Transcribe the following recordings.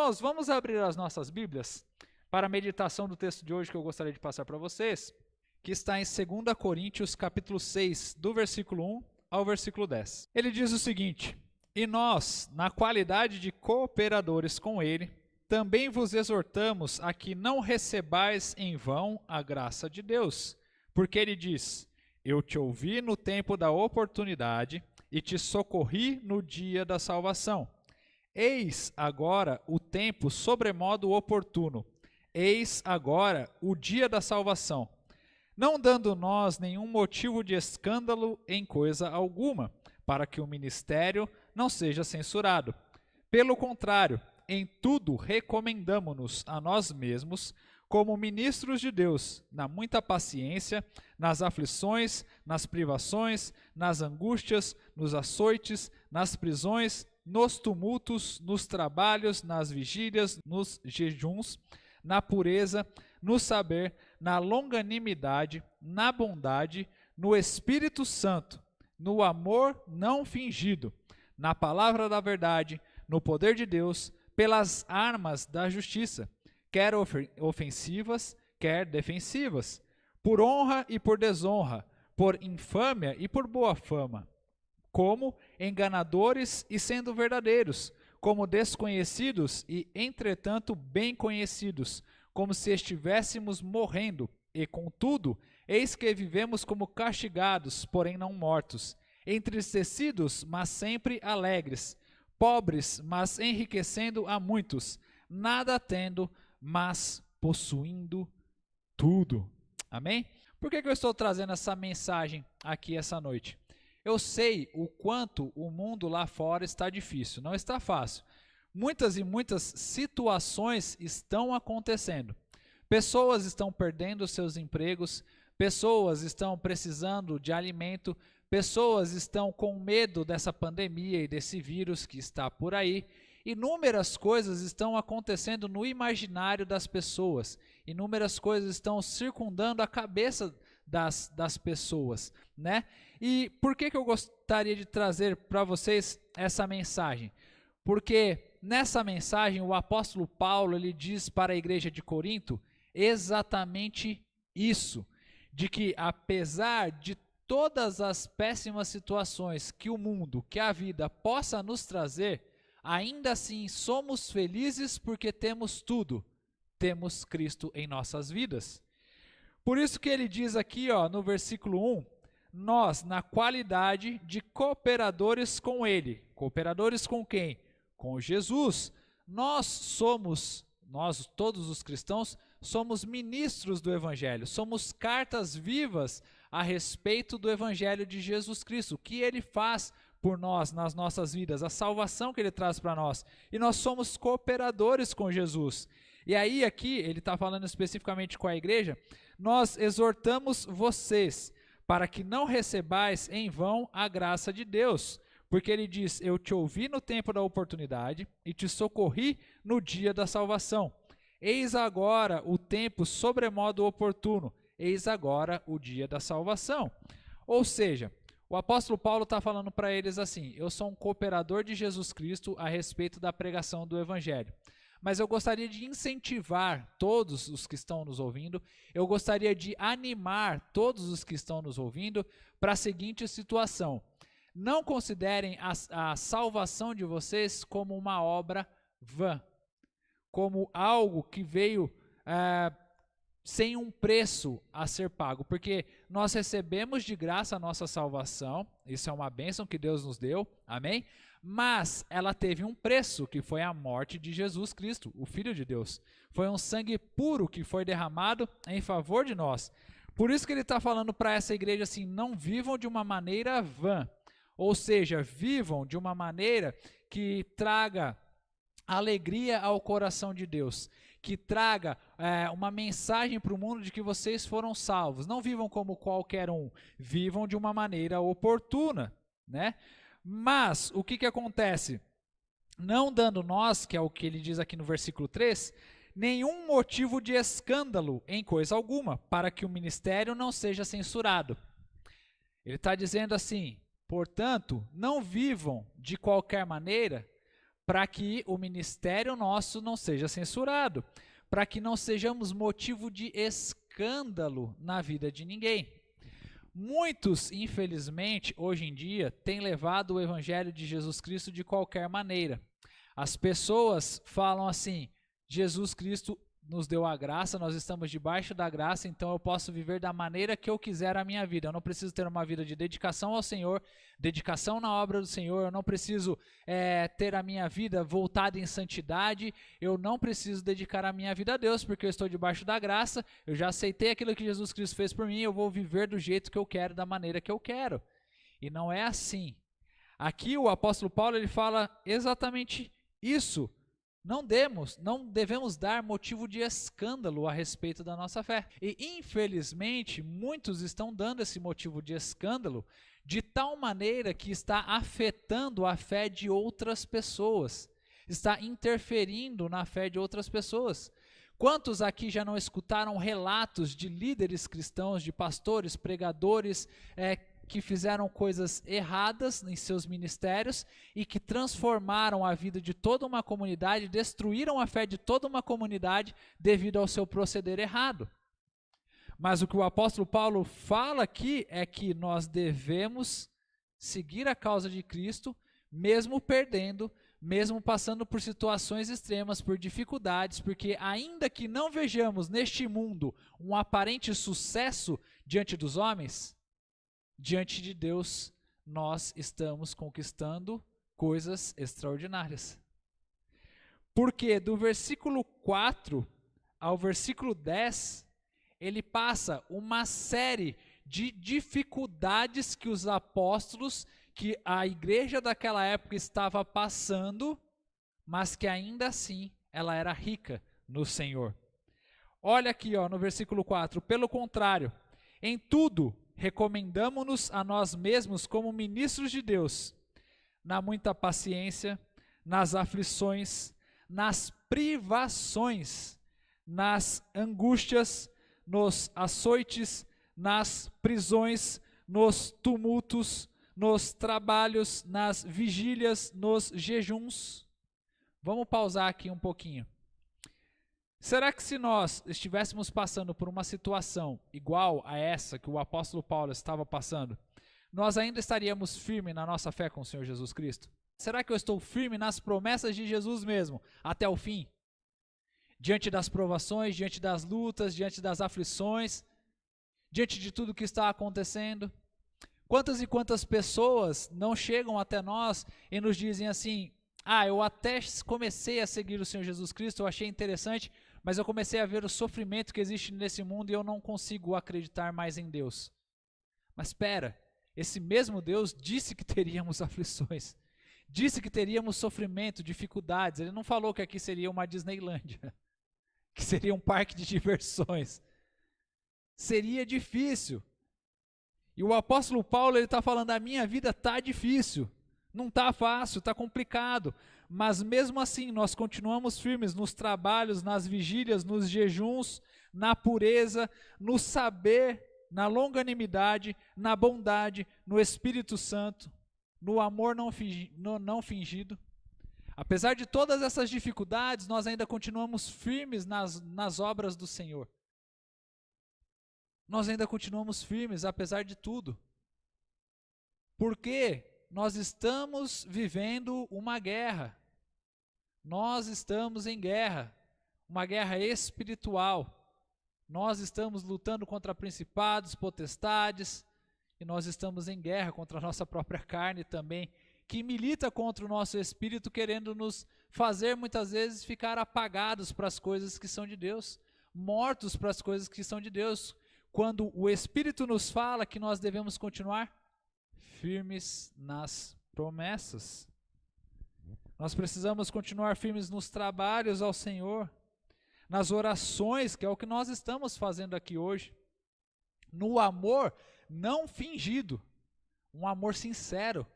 Irmãos, vamos abrir as nossas Bíblias para a meditação do texto de hoje que eu gostaria de passar para vocês, que está em 2 Coríntios, capítulo 6, do versículo 1 ao versículo 10. Ele diz o seguinte: E nós, na qualidade de cooperadores com ele, também vos exortamos a que não recebais em vão a graça de Deus, porque ele diz: Eu te ouvi no tempo da oportunidade e te socorri no dia da salvação. Eis agora o tempo sobremodo oportuno, eis agora o dia da salvação, não dando nós nenhum motivo de escândalo em coisa alguma, para que o ministério não seja censurado. Pelo contrário, em tudo recomendamo-nos a nós mesmos, como ministros de Deus, na muita paciência, nas aflições, nas privações, nas angústias, nos açoites, nas prisões, nos tumultos, nos trabalhos, nas vigílias, nos jejuns, na pureza, no saber, na longanimidade, na bondade, no Espírito Santo, no amor não fingido, na palavra da verdade, no poder de Deus, pelas armas da justiça, quer ofensivas, quer defensivas, por honra e por desonra, por infâmia e por boa fama, como enganadores e sendo verdadeiros, como desconhecidos e, entretanto, bem conhecidos, como se estivéssemos morrendo, e, contudo, eis que vivemos como castigados, porém não mortos, entristecidos, mas sempre alegres, pobres, mas enriquecendo a muitos, nada tendo, mas possuindo tudo. Amém? Por que eu estou trazendo essa mensagem aqui essa noite? Eu sei o quanto o mundo lá fora está difícil, não está fácil. Muitas e muitas situações estão acontecendo. Pessoas estão perdendo seus empregos, pessoas estão precisando de alimento, pessoas estão com medo dessa pandemia e desse vírus que está por aí. Inúmeras coisas estão acontecendo no imaginário das pessoas, inúmeras coisas estão circundando a cabeça das pessoas, né? E por que eu gostaria de trazer para vocês essa mensagem? Porque nessa mensagem o apóstolo Paulo ele diz para a igreja de Corinto exatamente isso, de que apesar de todas as péssimas situações que o mundo, que a vida possa nos trazer, ainda assim somos felizes porque temos tudo, temos Cristo em nossas vidas. Por isso que ele diz aqui, no versículo 1, nós, na qualidade de cooperadores com ele. Cooperadores com quem? Com Jesus. Nós, todos os cristãos, somos ministros do Evangelho, somos cartas vivas a respeito do Evangelho de Jesus Cristo, o que ele faz por nós, nas nossas vidas, a salvação que ele traz para nós. E nós somos cooperadores com Jesus. E aí aqui, ele está falando especificamente com a igreja, nós exortamos vocês para que não recebais em vão a graça de Deus, porque ele diz, eu te ouvi no tempo da oportunidade e te socorri no dia da salvação. Eis agora o tempo sobremodo oportuno, eis agora o dia da salvação. Ou seja, o apóstolo Paulo está falando para eles assim, eu sou um cooperador de Jesus Cristo a respeito da pregação do Evangelho. Mas eu gostaria de incentivar todos os que estão nos ouvindo, eu gostaria de animar todos os que estão nos ouvindo para a seguinte situação. Não considerem a salvação de vocês como uma obra vã, como algo que veio sem um preço a ser pago, porque nós recebemos de graça a nossa salvação, isso é uma bênção que Deus nos deu, amém? Mas ela teve um preço, que foi a morte de Jesus Cristo, o Filho de Deus. Foi um sangue puro que foi derramado em favor de nós. Por isso que ele está falando para essa igreja assim, não vivam de uma maneira vã, ou seja, vivam de uma maneira que traga alegria ao coração de Deus, que traga uma mensagem para o mundo de que vocês foram salvos. Não vivam como qualquer um, vivam de uma maneira oportuna, né? Mas o que acontece? Não dando nós, que é o que ele diz aqui no versículo 3, nenhum motivo de escândalo em coisa alguma, para que o ministério não seja censurado. Ele está dizendo assim, portanto, não vivam de qualquer maneira para que o ministério nosso não seja censurado, para que não sejamos motivo de escândalo na vida de ninguém. Muitos, infelizmente, hoje em dia, têm levado o evangelho de Jesus Cristo de qualquer maneira. As pessoas falam assim: Jesus Cristo nos deu a graça, nós estamos debaixo da graça, então eu posso viver da maneira que eu quiser a minha vida. Eu não preciso ter uma vida de dedicação ao Senhor, dedicação na obra do Senhor, eu não preciso ter a minha vida voltada em santidade, eu não preciso dedicar a minha vida a Deus, porque eu estou debaixo da graça, eu já aceitei aquilo que Jesus Cristo fez por mim, eu vou viver do jeito que eu quero, da maneira que eu quero. E não é assim. Aqui o apóstolo Paulo ele fala exatamente isso. Não devemos dar motivo de escândalo a respeito da nossa fé. E, infelizmente, muitos estão dando esse motivo de escândalo de tal maneira que está afetando a fé de outras pessoas, está interferindo na fé de outras pessoas. Quantos aqui já não escutaram relatos de líderes cristãos, de pastores, pregadores, que fizeram coisas erradas em seus ministérios e que transformaram a vida de toda uma comunidade, destruíram a fé de toda uma comunidade devido ao seu proceder errado? Mas o que o apóstolo Paulo fala aqui é que nós devemos seguir a causa de Cristo, mesmo perdendo, mesmo passando por situações extremas, por dificuldades, porque ainda que não vejamos neste mundo um aparente sucesso diante dos homens, diante de Deus, nós estamos conquistando coisas extraordinárias. Porque do versículo 4 ao versículo 10, ele passa uma série de dificuldades que os apóstolos, que a igreja daquela época estava passando, mas que ainda assim ela era rica no Senhor. Olha aqui no versículo 4, pelo contrário, em tudo recomendamo-nos a nós mesmos como ministros de Deus, na muita paciência, nas aflições, nas privações, nas angústias, nos açoites, nas prisões, nos tumultos, nos trabalhos, nas vigílias, nos jejuns. Vamos pausar aqui um pouquinho. Será que se nós estivéssemos passando por uma situação igual a essa que o apóstolo Paulo estava passando, nós ainda estaríamos firmes na nossa fé com o Senhor Jesus Cristo? Será que eu estou firme nas promessas de Jesus mesmo, até o fim? Diante das provações, diante das lutas, diante das aflições, diante de tudo que está acontecendo? Quantas e quantas pessoas não chegam até nós e nos dizem assim: eu até comecei a seguir o Senhor Jesus Cristo, eu achei interessante, mas eu comecei a ver o sofrimento que existe nesse mundo e eu não consigo acreditar mais em Deus. Mas espera, esse mesmo Deus disse que teríamos aflições, disse que teríamos sofrimento, dificuldades. Ele não falou que aqui seria uma Disneylândia, que seria um parque de diversões. Seria difícil. E o apóstolo Paulo está falando: a minha vida está difícil, não está fácil, está complicado, mas mesmo assim nós continuamos firmes nos trabalhos, nas vigílias, nos jejuns, na pureza, no saber, na longanimidade, na bondade, no Espírito Santo, no amor não fingido. Apesar de todas essas dificuldades, nós ainda continuamos firmes nas obras do Senhor. Nós ainda continuamos firmes apesar de tudo. Porque nós estamos vivendo uma guerra. Nós estamos em guerra, uma guerra espiritual. Nós estamos lutando contra principados, potestades, e nós estamos em guerra contra a nossa própria carne também, que milita contra o nosso espírito, querendo nos fazer muitas vezes ficar apagados para as coisas que são de Deus, mortos para as coisas que são de Deus, quando o Espírito nos fala que nós devemos continuar firmes nas promessas. Nós precisamos continuar firmes nos trabalhos ao Senhor, nas orações, que é o que nós estamos fazendo aqui hoje, no amor não fingido, um amor sincero,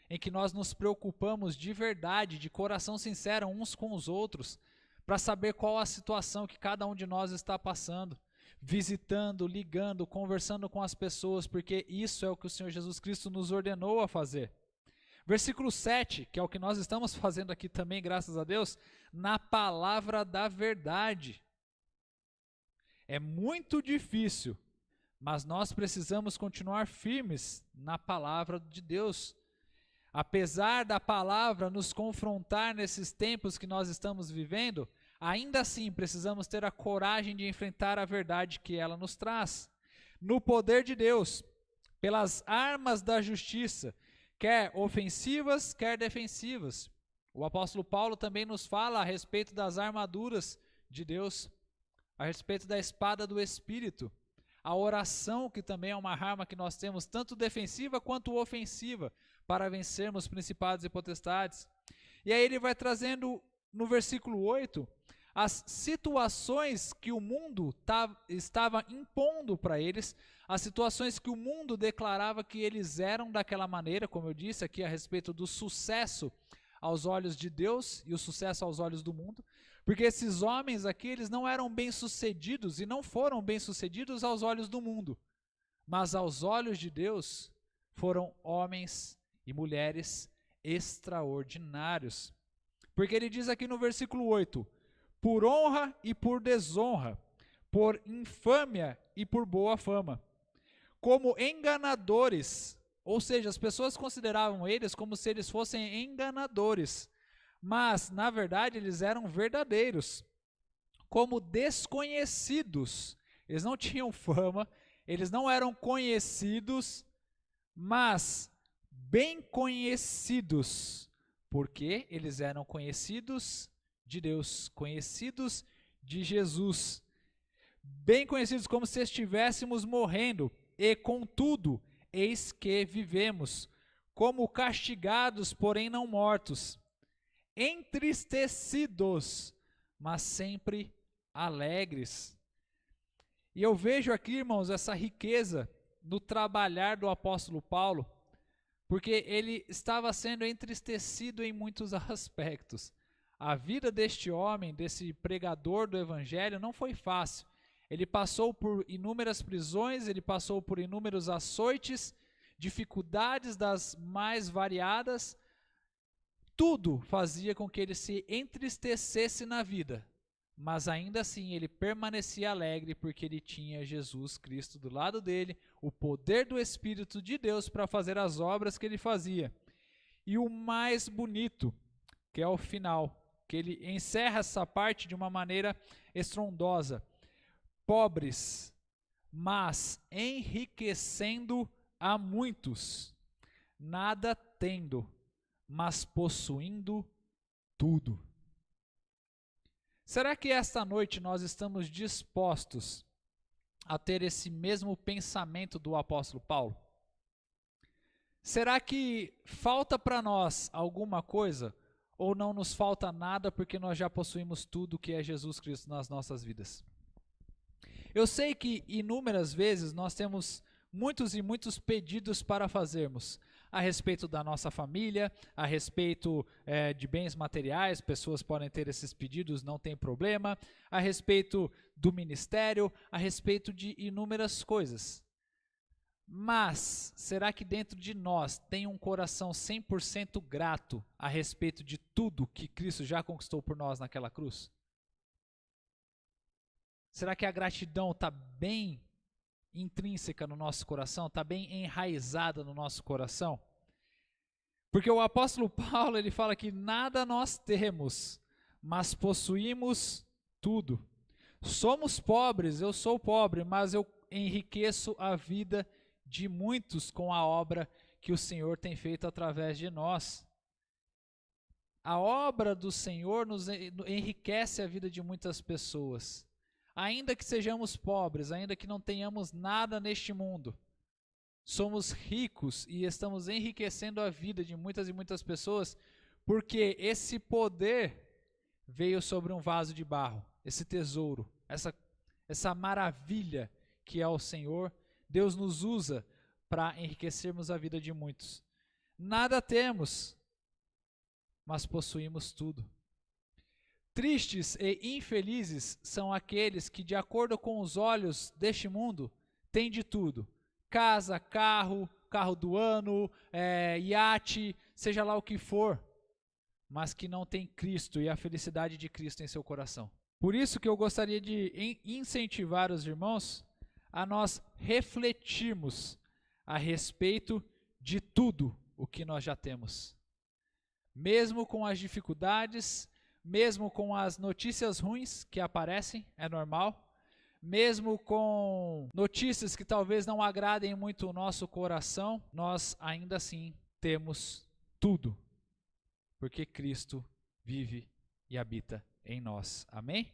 em que nós nos preocupamos de verdade, de coração sincero uns com os outros, para saber qual a situação que cada um de nós está passando, visitando, ligando, conversando com as pessoas, porque isso é o que o Senhor Jesus Cristo nos ordenou a fazer. Versículo 7, que é o que nós estamos fazendo aqui também, graças a Deus, na palavra da verdade. É muito difícil, mas nós precisamos continuar firmes na palavra de Deus. Apesar da palavra nos confrontar nesses tempos que nós estamos vivendo, ainda assim precisamos ter a coragem de enfrentar a verdade que ela nos traz. No poder de Deus, pelas armas da justiça, quer ofensivas, quer defensivas. O apóstolo Paulo também nos fala a respeito das armaduras de Deus, a respeito da espada do Espírito, a oração, que também é uma arma que nós temos, tanto defensiva quanto ofensiva, para vencermos principados e potestades. E aí ele vai trazendo no versículo 8, as situações que o mundo estava impondo para eles, as situações que o mundo declarava que eles eram daquela maneira, como eu disse aqui a respeito do sucesso aos olhos de Deus e o sucesso aos olhos do mundo, porque esses homens aqui, eles não eram bem-sucedidos e não foram bem-sucedidos aos olhos do mundo, mas aos olhos de Deus foram homens e mulheres extraordinários. Porque ele diz aqui no versículo 8, por honra e por desonra, por infâmia e por boa fama, como enganadores, ou seja, as pessoas consideravam eles como se eles fossem enganadores, mas na verdade eles eram verdadeiros, como desconhecidos. Eles não tinham fama, eles não eram conhecidos, mas bem conhecidos, porque eles eram conhecidos de Deus, conhecidos de Jesus, bem conhecidos, como se estivéssemos morrendo, e contudo, eis que vivemos, como castigados, porém não mortos, entristecidos, mas sempre alegres. E eu vejo aqui, irmãos, essa riqueza no trabalhar do apóstolo Paulo, porque ele estava sendo entristecido em muitos aspectos. A vida deste homem, desse pregador do evangelho, não foi fácil. Ele passou por inúmeras prisões, ele passou por inúmeros açoites, dificuldades das mais variadas. Tudo fazia com que ele se entristecesse na vida, mas ainda assim ele permanecia alegre porque ele tinha Jesus Cristo do lado dele, o poder do Espírito de Deus para fazer as obras que ele fazia. E o mais bonito, que é o final, que ele encerra essa parte de uma maneira estrondosa. Pobres, mas enriquecendo a muitos, nada tendo, mas possuindo tudo. Será que esta noite nós estamos dispostos a ter esse mesmo pensamento do apóstolo Paulo? Será que falta para nós alguma coisa ou não nos falta nada porque nós já possuímos tudo que é Jesus Cristo nas nossas vidas? Eu sei que inúmeras vezes nós temos muitos e muitos pedidos para fazermos a respeito da nossa família, a respeito de bens materiais, pessoas podem ter esses pedidos, não tem problema, a respeito do ministério, a respeito de inúmeras coisas. Mas, será que dentro de nós tem um coração 100% grato a respeito de tudo que Cristo já conquistou por nós naquela cruz? Será que a gratidão está bem intrínseca no nosso coração, está bem enraizada no nosso coração? Porque o apóstolo Paulo, ele fala que nada nós temos, mas possuímos tudo. Somos pobres, eu sou pobre, mas eu enriqueço a vida de muitos com a obra que o Senhor tem feito através de nós. A obra do Senhor nos enriquece a vida de muitas pessoas. Ainda que sejamos pobres, ainda que não tenhamos nada neste mundo, somos ricos e estamos enriquecendo a vida de muitas e muitas pessoas, porque esse poder veio sobre um vaso de barro, esse tesouro, essa maravilha que é o Senhor. Deus nos usa para enriquecermos a vida de muitos. Nada temos, mas possuímos tudo. Tristes e infelizes são aqueles que, de acordo com os olhos deste mundo, têm de tudo: casa, carro, carro do ano, iate, seja lá o que for, mas que não tem Cristo e a felicidade de Cristo em seu coração. Por isso que eu gostaria de incentivar os irmãos a nós refletirmos a respeito de tudo o que nós já temos. Mesmo com as dificuldades, mesmo com as notícias ruins que aparecem, é normal, mesmo com notícias que talvez não agradem muito o nosso coração, nós ainda assim temos tudo, porque Cristo vive e habita em nós. Amém?